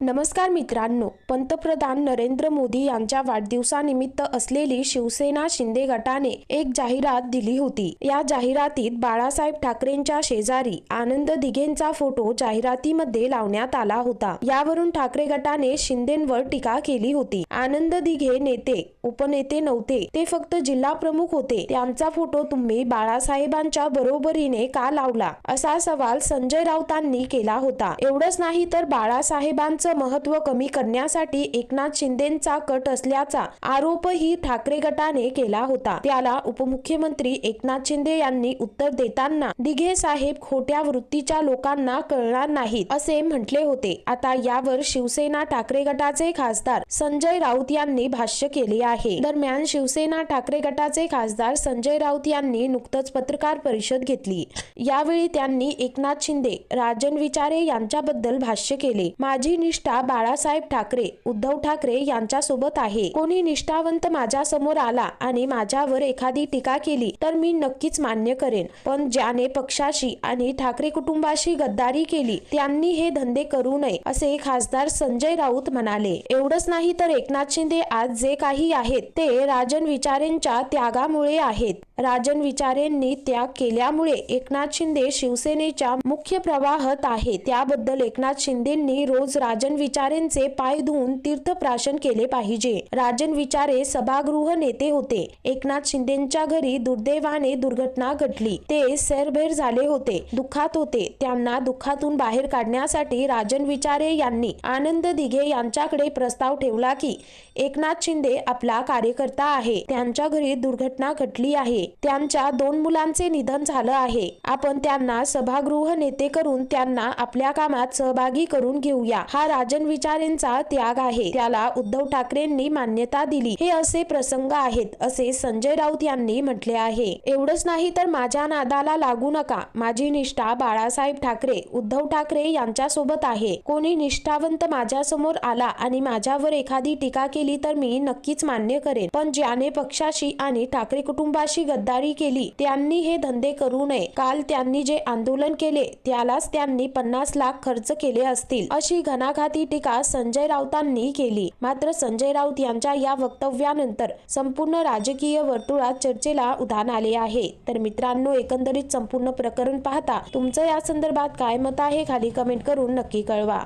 नमस्कार मित्रांनो, पंतप्रधान नरेंद्र मोदी यांच्या वाढदिवसानिमित्त असलेली शिवसेना शिंदे गटाने एक जाहिरात दिली होती। या जाहिरातीत बाळासाहेब ठाकरेंच्या शेजारी आनंद दिघेंचा फोटो जाहिरातीमध्ये लावण्यात आला होता। यावरून ठाकरे गटाने शिंदेंवर टीका केली होती। आनंद दिघे नेते उपनेते नव्हते, ते फक्त जिल्हा प्रमुख होते। त्यांचा फोटो तुम्ही बाळासाहेबांच्या बरोबरीने का लावला, असा सवाल संजय राऊतांनी केला होता। एवढंच नाही तर बाळासाहेबांचं महत्व कमी करण्यासाठी एकनाथ शिंदेंचा कट असल्याचा आरोपही ठाकरे गटाने केला होता। त्याला उपमुख्यमंत्री एकनाथ शिंदे यांनी उत्तर देताना दिघे साहेब खोट्या वृत्तीच्या लोकांना कळणार नाहीत असे म्हटले होते। आता यावर शिवसेना ठाकरे गटाचे खासदार संजय राऊत यांनी भाष्य केले आहे। दरम्यान शिवसेना ठाकरे गटाचे खासदार संजय राऊत यांनी नुकतंच पत्रकार परिषद घेतली। यावेळी त्यांनी एकनाथ शिंदे, राजन विचारे यांच्याबद्दल भाष्य केले। माझी निष्ठा बाळासाहेब ठाकरे, उद्धव ठाकरे यांच्या सोबत आहे। कोणी निष्ठावंत माझ्या समोर आला आणि माझ्यावर एखादी टीका केली तर मी नक्कीच मान्य करेन, पण ज्याने पक्षाशी आणि ठाकरे कुटुंबाशी गद्दारी केली त्यांनी हे धंदे करू नये, असे खासदार संजय राऊत म्हणाले। एवढंच नाही तर एकनाथ शिंदे आज जे काही आहेत ते राजन विचारेंच्या त्यागामुळे आहेत। राजन विचारेंनी त्याग केल्यामुळे एकनाथ शिंदे शिवसेनेच्या मुख्य प्रवाहात आहे। त्याबद्दल एकनाथ शिंदेंनी रोज राजन विचारेंचे पाय धुवून तीर्थप्राशन केले पाहिजे। राजन विचारे सभागृह नेते होते। एकनाथ शिंदेंच्या घरी दुर्दैवाने दुर्घटना घडली, ते सैरभैर झाले होते, दुःखात होते। त्यांना दुःखातून बाहेर काढण्यासाठी राजन विचारे यांनी आनंद दिघे यांच्याकडे प्रस्ताव ठेवला की एकनाथ शिंदे आपला कार्यकर्ता आहे, त्यांच्या घरी दुर्घटना घडली आहे, त्यांच्या 2 मुलांचे निधन झालं आहे, आपण त्यांना सभागृह नेते करून त्यांना आपल्या कामात सहभागी करून घेऊया। हा राजन विचारेंचा त्याग आहे, त्याला उद्धव ठाकरेंनी मान्यता दिली, हे असे प्रसंग आहेत, असे संजय राऊत यांनी म्हटले आहे। एवढंच नाही तर माझ्या नादाला लागू नका, माझी निष्ठा बाळासाहेब ठाकरे, उद्धव ठाकरे यांच्या सोबत आहे। कोणी निष्ठावंत माझ्या समोर आला आणि माझ्यावर एखादी टीका केली तर मी नक्कीच मान्य करेन, पण ज्याने पक्षाशी आणि ठाकरे कुटुंबाशी गद्दारी केली त्यांनी हे धंदे करू नये। काल त्यांनी जे आंदोलन केले त्यालाच त्यांनी 50 लाख खर्च केले असतील, अशी घणाघाती टीका संजय राऊतांनी केली। मात्र संजय राऊत यांच्या या वक्तव्यानंतर संपूर्ण राजकीय वर्तुळात चर्चेला उधाण आले आहे। तर मित्रांनो, एकंदरीत संपूर्ण प्रकरण पाहता तुमचं या संदर्भात काय मत आहे, खाली कमेंट करून नक्की कळवा।